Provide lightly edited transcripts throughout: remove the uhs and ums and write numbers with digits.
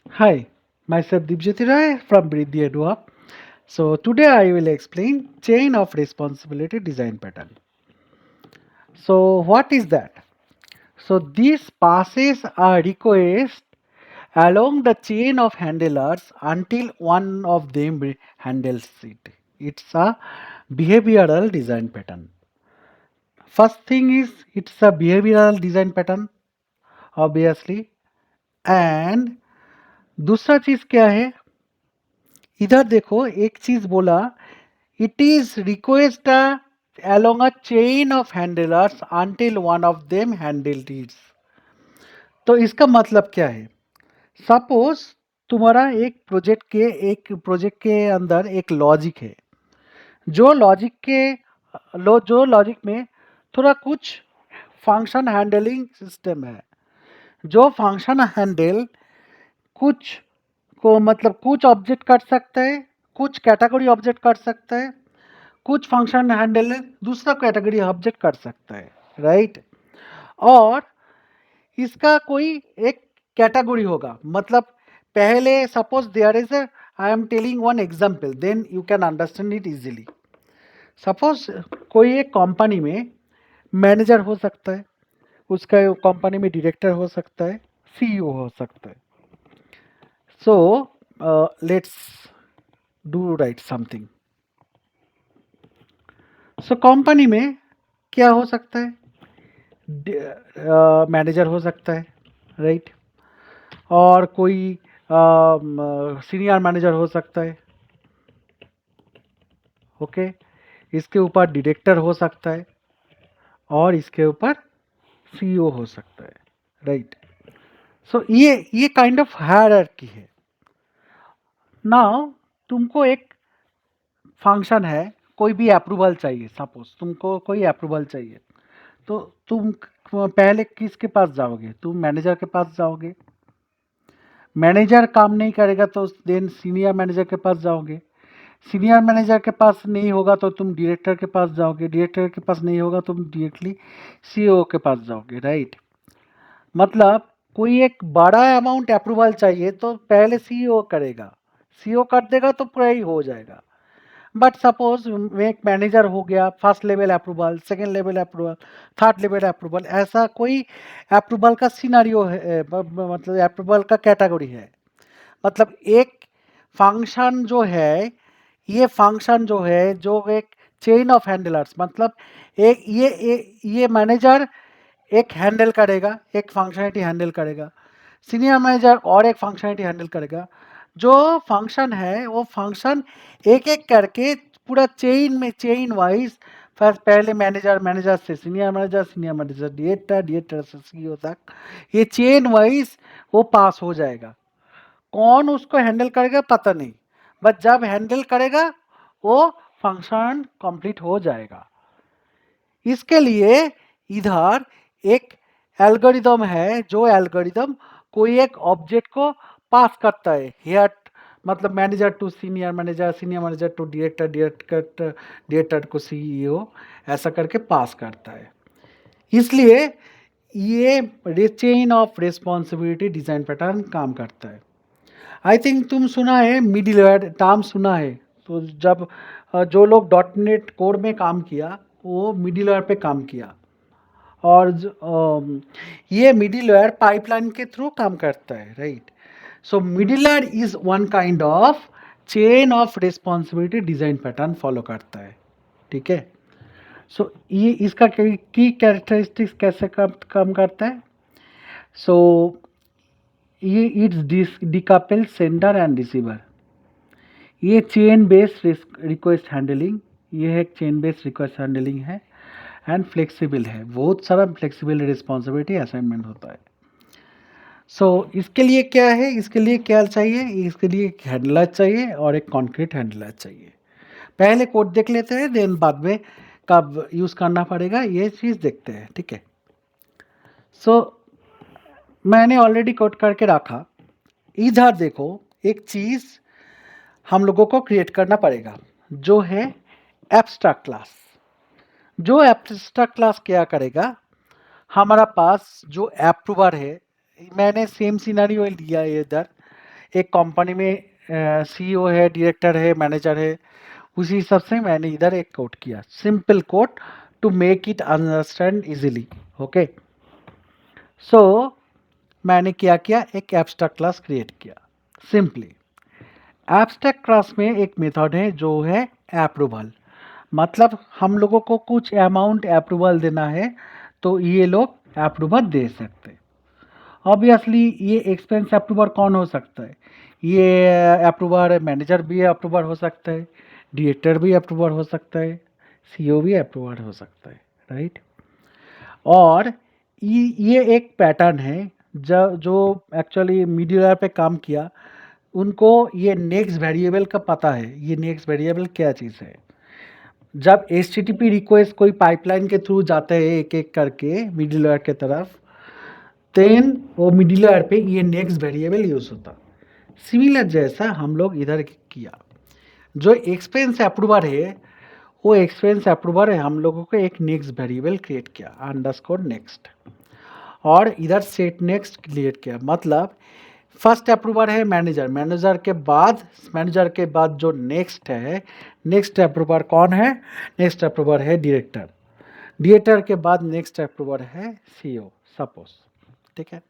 Hi, myself Dibjyoti Rai from Briddhi Edua. So today I will explain chain of responsibility design pattern. So what is that? So this passes a request along the chain of handlers until one of them handles it. It's a behavioral design pattern. First thing is it's a behavioral design pattern obviously, and दूसरा चीज क्या है? इधर देखो एक चीज बोला, it is request along a chain of handlers until one of them handled it. तो इसका मतलब क्या है? सपोज तुम्हारा एक प्रोजेक्ट के अंदर एक लॉजिक है, जो लॉजिक के जो लॉजिक में थोड़ा कुछ फंक्शन हैंडलिंग सिस्टम है, जो फंक्शन हैंडल कुछ को मतलब कुछ ऑब्जेक्ट कर सकता है, कुछ कैटेगरी ऑब्जेक्ट कर सकता है, कुछ फंक्शन हैंडल दूसरा कैटेगरी ऑब्जेक्ट कर सकता है, राइट? और इसका कोई एक कैटेगरी होगा, मतलब पहले suppose there is I am telling one example, then you can understand it easily. Suppose कोई एक कंपनी में मैनेजर हो सकता है, उसका कंपनी में डायरेक्टर हो सकता है, सीईओ हो सकता है. So let's do right something. So company में क्या हो सकता है? मैनेजर हो सकता है, राइट? और कोई सीनियर मैनेजर हो सकता है, ओके? इसके ऊपर डायरेक्टर हो सकता है और इसके ऊपर सीईओ हो सकता है, राइट? सो ये काइंड ऑफ हायरार्की है. नाउ तुमको एक फंक्शन है, कोई भी अप्रूवल चाहिए, सपोज तुमको कोई अप्रूवल चाहिए, तो तुम पहले किसके पास जाओगे? तुम मैनेजर के पास जाओगे. मैनेजर काम नहीं करेगा तो देन सीनियर मैनेजर के पास जाओगे. सीनियर मैनेजर के पास नहीं होगा तो तुम डायरेक्टर के पास जाओगे. डायरेक्टर के पास नहीं होगा तो तुम डायरेक्टली सीईओ के पास जाओगे, राइट? मतलब कोई एक बड़ा अमाउंट अप्रूवल चाहिए तो पहले सीईओ करेगा, सीईओ कर देगा तो पूरा ही हो जाएगा. बट सपोज एक मैनेजर हो गया, first level approval, second level approval, third level approval, ऐसा कोई अप्रूवल का सिनारियो है, मतलब अप्रूवल का कैटेगरी है. मतलब एक फंक्शन जो है, ये फंक्शन जो है, जो एक चेन ऑफ हैंडलर्स, मतलब एक ये मैनेजर एक हैंडल करेगा, एक फंक्शनलिटी हैंडल करेगा, सीनियर मैनेजर और एक फंक्शनलिटी हैंडल करेगा. जो फंक्शन है वो फंक्शन एक एक करके पूरा चेन में, चेन वाइज, फर्स्ट पहले मैनेजर, मैनेजर से senior manager, senior manager director, director से सीईओ तक, ये चेन वाइज वो पास हो जाएगा. कौन उसको हैंडल करेगा पता नहीं, बट जब हैंडल करेगा वो फंक्शन कंप्लीट हो जाएगा. इसके लिए इधर एक एल्गोरिदम है, जो एल्गोरिदम कोई एक ऑब्जेक्ट को पास करता है, हियर मतलब manager to senior manager, senior manager to director, director director को सीईओ, ऐसा करके पास करता है. इसलिए ये chain of responsibility design pattern काम करता है. आई थिंक तुम सुना है मिडिलवेयर टर्म सुना है. तो जब जो लोग डॉट नेट कोड में काम किया वो मिडिलवेयर पे काम किया. और ये मिडिलवेयर पाइपलाइन के थ्रू काम करता है, right? So middleware is one kind of chain of responsibility design pattern follow करता है, ठीक है? सो ये इसका की कैरेक्टरिस्टिक्स कैसे काम करता है? सो ये it's decouple sender and receiver. ये चेन बेस्ड रिक्वेस्ट हैंडलिंग, ये एक चेन बेस्ड रिक्वेस्ट हैंडलिंग है एंड फ्लेक्सिबल है. बहुत सारा फ्लेक्सिबल रिस्पॉन्सिबिलिटी असाइनमेंट होता है. इसके लिए क्या है? इसके लिए क्या चाहिए? इसके लिए एक हैंडलर चाहिए और एक कॉन्क्रीट हैंडलर चाहिए. पहले कोड देख लेते हैं, देन बाद में कब यूज़ करना पड़ेगा ये चीज़ देखते हैं, ठीक है? सो मैंने ऑलरेडी कोड करके रखा. इधर देखो एक चीज़ हम लोगों को क्रिएट करना पड़ेगा, जो है एब्स्ट्रैक्ट क्लास. जो एब्स्ट्रैक्ट क्लास क्या करेगा? हमारा पास जो अप्रूवर है, मैंने सेम सिनेरियो लिया है इधर. एक कंपनी में सीईओ है, डायरेक्टर है, मैनेजर है, उसी हिसाब से मैंने इधर एक कोड किया, simple code to make it understand easily. Okay, so मैंने क्या किया, एक एब्स्ट्रैक्ट क्लास क्रिएट किया सिंपली। एब्स्ट्रैक्ट क्लास में एक मेथड है जो है अप्रूवल, मतलब हम लोगों को कुछ अमाउंट अप्रूवल देना है तो ये लोग अप्रूवल दे सकते हैं। ऑब्वियसली ये एक्सपेंस अप्रूवर कौन हो सकता है, ये अप्रूवर मैनेजर भी अप्रूवर हो सकता है, डायरेक्टर भी अप्रूवर हो सकता है, सीईओ भी अप्रूवर हो सकता है, राइट। और ये एक पैटर्न है जो एक्चुअली मिडिल लेयर पे काम किया, उनको ये नेक्स्ट वेरिएबल का पता है, ये नेक्स्ट वेरिएबल क्या चीज़ है। जब HTTP रिक्वेस्ट कोई पाइपलाइन के थ्रू जाते हैं एक एक करके मिडिल लेयर के तरफ, देन वो मिडिल लेयर पे ये नेक्स्ट वेरिएबल यूज होता। सिमिलर जैसा हम लोग इधर किया, जो एक्सपेंस अप्रूवर है वो एक्सपेंस अप्रूवर है, हम लोगों को एक नेक्स्ट वेरिएबल क्रिएट किया अंडरस्कोर नेक्स्ट, और इधर सेट नेक्स्ट क्रिएट किया। मतलब फर्स्ट अप्रूवर है मैनेजर, मैनेजर के बाद जो नेक्स्ट है, नेक्स्ट अप्रूवर कौन है, नेक्स्ट अप्रूवर है डायरेक्टर, डायरेक्टर के बाद नेक्स्ट अप्रूवर है सीईओ सपोज, ठीक है।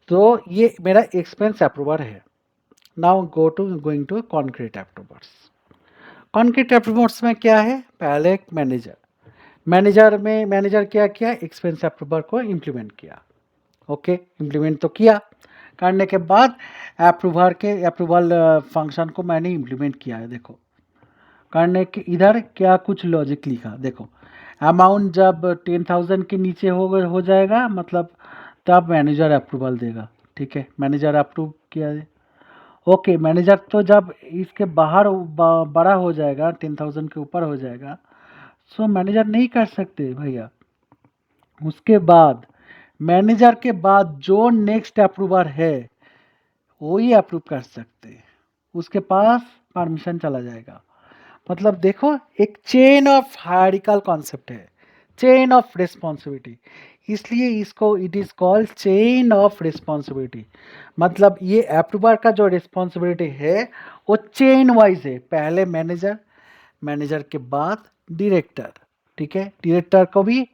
तो ये मेरा एक्सपेंस अप्रूवर है। Now going to concrete approvers. Concrete approvers में क्या है, पहले एक मैनेजर क्या किया, एक्सपेंस अप्रूवर को इम्प्लीमेंट किया। ओके, इम्प्लीमेंट तो किया, करने के बाद अप्रूवल फंक्शन को मैंने इम्प्लीमेंट किया है। देखो करने के इधर क्या कुछ लॉजिक लिखा, देखो अमाउंट जब 10,000 के नीचे हो जाएगा, मतलब तब मैनेजर अप्रूवल देगा, ठीक है, मैनेजर अप्रूव किया है। ओके, मैनेजर तो जब इसके बाहर बड़ा हो जाएगा, 10,000 के ऊपर हो जाएगा, सो मैनेजर नहीं कर सकते भैया। उसके बाद मैनेजर के बाद जो नेक्स्ट अप्रूवर है वही अप्रूव कर सकते हैं, उसके पास परमिशन चला जाएगा। मतलब देखो, एक चेन ऑफ हायरार्किकल कॉन्सेप्ट है, चेन ऑफ रिस्पॉन्सिबिलिटी, इसलिए इसको it is called chain of responsibility. मतलब ये अप्रूवर का जो रिस्पॉन्सिबिलिटी है वो चेन वाइज है, पहले मैनेजर, मैनेजर के बाद डायरेक्टर, ठीक है, डायरेक्टर को भी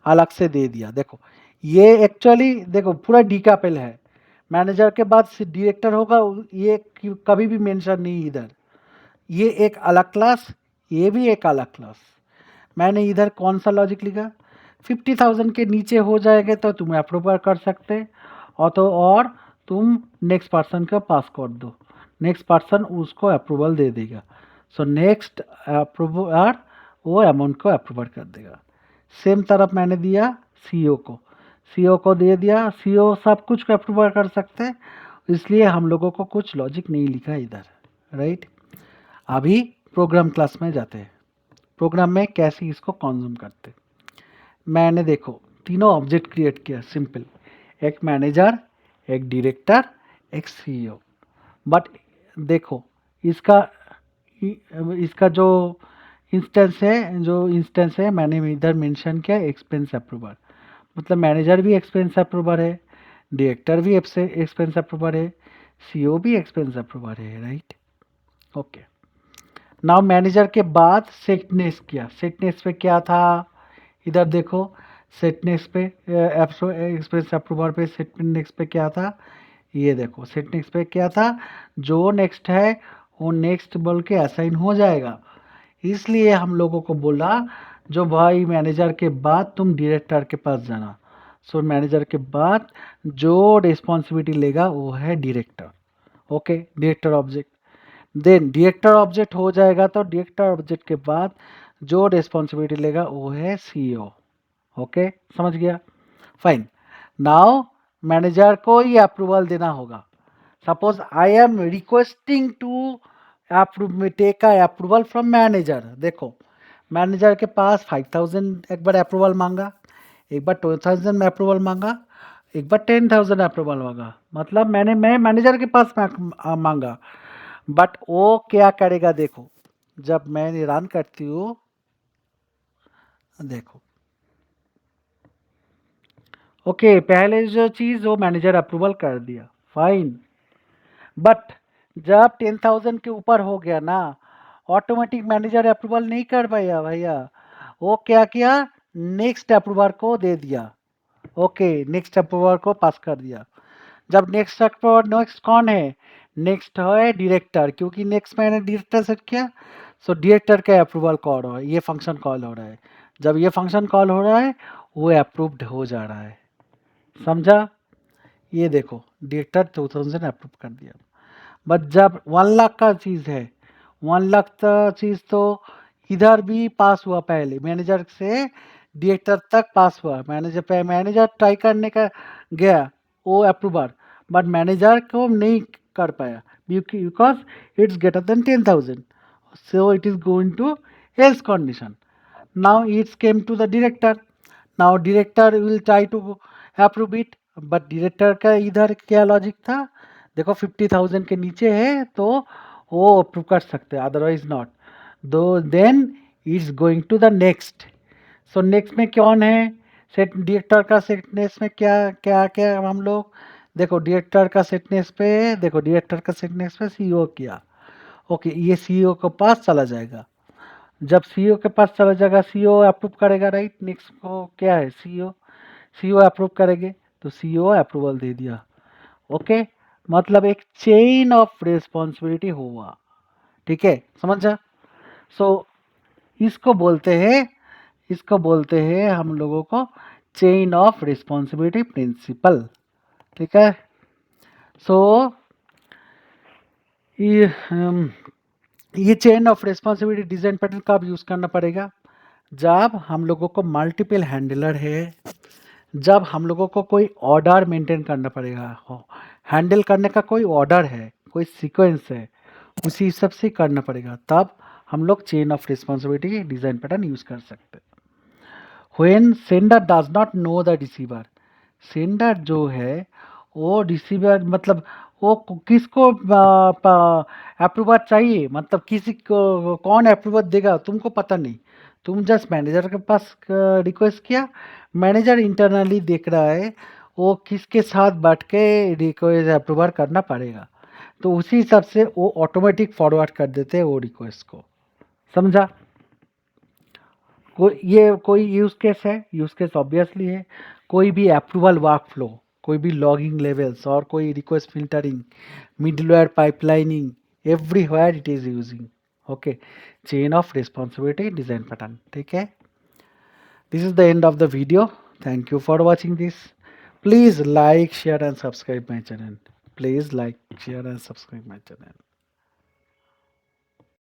अलग से दे दिया। देखो ये एक्चुअली देखो पूरा डीकैपल है, मैनेजर के बाद डायरेक्टर होगा, ये कभी भी मेंशन नहीं इधर, ये एक अलग क्लास, ये भी एक अलग क्लास। मैंने इधर कौन सा लॉजिक लिखा, 50,000 के नीचे हो जाएगा तो तुम अप्रूव कर सकते, और तुम नेक्स्ट पर्सन का पास कर दो, नेक्स्ट पर्सन उसको अप्रूवल दे देगा, सो नेक्स्ट अप्रूवर वो अमाउंट को अप्रूवल कर देगा। सेम तरफ मैंने दिया सीईओ को, सीईओ को दे दिया, सीईओ सब कुछ को अप्रूवल कर सकते हैं, इसलिए हम लोगों को कुछ लॉजिक नहीं लिखा इधर, राइट। अभी प्रोग्राम क्लास में जाते हैं, प्रोग्राम में कैसे इसको कंज्यूम करते। मैंने देखो तीनों ऑब्जेक्ट क्रिएट किया सिंपल, एक मैनेजर, एक डायरेक्टर, एक सीईओ। बट देखो इसका इसका जो इंस्टेंस है मैंने इधर मेंशन किया एक्सपेंस अप्रूवर, मतलब मैनेजर भी एक्सपेंस अप्रूवर है, डायरेक्टर भी एक्सपेंस अप्रूवर है, सीईओ भी एक्सपेंस अप्रूवर है, राइट। ओके, नाउ मैनेजर के बाद सेटनेस किया, सेटनेस पे क्या था, इधर देखो सेटनेस पे एक्सपेंस अप्रूवर पे सेटनेस पे क्या था, ये देखो सेटनेस पे क्या था, जो नेक्स्ट है वो नेक्स्ट बोल के असाइन हो जाएगा। इसलिए हम लोगों को बोला जो भाई मैनेजर के बाद तुम डायरेक्टर के पास जाना, सो मैनेजर के बाद जो रिस्पॉन्सिबिलिटी लेगा वो है director. Okay, director object, then director object हो जाएगा तो डायरेक्टर ऑब्जेक्ट के बाद जो रिस्पॉन्सिबिलिटी लेगा वो है सीईओ। ओके, समझ गया, फाइन। नाउ मैनेजर को ही अप्रूवल देना होगा। Suppose I am requesting to take approval from manager. देखो मैनेजर के पास 5,000 एक बार अप्रूवल मांगा, एक बार 2,000 में अप्रूवल मांगा, एक बार 10,000 अप्रूवल मांगा, मतलब मैं मैनेजर के पास मांगा। बट वो क्या करेगा, देखो जब मैं रन करती हूँ, देखो ओके, पहले जो चीज़ वो मैनेजर अप्रूवल कर दिया, फाइन। बट जब 10,000 के ऊपर हो गया ना, ऑटोमेटिक मैनेजर अप्रूवल नहीं कर पाया भैया, वो क्या किया, नेक्स्ट अप्रूवर को दे दिया। ओके, नेक्स्ट अप्रूवर को पास कर दिया। जब नेक्स्ट अप्रूवर, नेक्स्ट कौन है, नेक्स्ट है डायरेक्टर, क्योंकि नेक्स्ट मैंने डायरेक्टर सेट किया, सो डायरेक्टर का अप्रूवल कॉल हो रहा है, ये फंक्शन कॉल हो रहा है। जब ये फंक्शन कॉल हो रहा है वो अप्रूव्ड हो जा रहा है, समझा। ये देखो डायरेक्टर 2000 अप्रूव कर दिया। बट जब 1 लाख का चीज़ है, 1 लाख का चीज़ तो इधर भी पास हुआ, पहले मैनेजर से डायरेक्टर तक पास हुआ, मैनेजर पे मैनेजर ट्राई करने का गया वो अप्रूवर, बट मैनेजर को नहीं कर पाया because it's greater than 10,000, so it is going to else condition. Now it came to the director. Now director will try to approve it, but director का इधर क्या लॉजिक था, देखो 50,000 के नीचे है तो वो अप्रूव कर सकते हैं, अदरवाइज नॉट। दो then it's going to the next. So next में कौन है, सेट डायरेक्टर का सेटनेस में क्या क्या क्या हम लोग, देखो डायरेक्टर का सेटनेस पे, देखो डायरेक्टर का सेटनेस पे सीईओ किया। ओके, ये सीईओ के पास चला जाएगा। जब सीईओ के पास चला जाएगा, सीईओ अप्रूव करेगा, राइट। नेक्स्ट को क्या है, सीईओ, सीईओ अप्रूव करेंगे तो सीईओ अप्रूवल दे दिया। ओके, मतलब एक चेन ऑफ रिस्पॉन्सिबिलिटी हुआ, ठीक है, समझा। सो इसको बोलते हैं, इसको बोलते हैं हम लोगों को चेन ऑफ रिस्पॉन्सिबिलिटी प्रिंसिपल, ठीक है। सो ये chain of responsibility design pattern कब यूज करना पड़ेगा, जब हम लोगों को मल्टीपल हैंडलर है, जब हम लोगों को कोई ऑर्डर मेंटेन करना पड़ेगा, हैंडल करने का कोई ऑर्डर है, कोई सीक्वेंस है, उसी हिसाब से करना पड़ेगा, तब हम लोग chain of responsibility design pattern use कर सकते हैं। When sender does not know the receiver, sender जो है वो रिसीवर, मतलब वो किसको अप्रूवर चाहिए, मतलब किसी को कौन अप्रूवर देगा तुमको पता नहीं, तुम जस्ट मैनेजर के पास रिक्वेस्ट किया, मैनेजर इंटरनली देख रहा है वो किसके साथ बैठ के रिक्वेस्ट अप्रूवर करना पड़ेगा, तो उसी हिसाब से वो ऑटोमेटिक फॉरवर्ड कर देते हैं वो रिक्वेस्ट को, समझा। ये कोई यूज़ केस है, यूज़ केस ऑब्वियसली है, कोई भी अप्रूवल वर्क फ्लो, कोई भी लॉगिंग लेवल्स और कोई request filtering, middleware pipelining, everywhere it is using, okay, chain of responsibility design pattern, ठीक है। This is the end of the video, thank you for watching this. Please like share and subscribe my channel, please like share and subscribe my channel.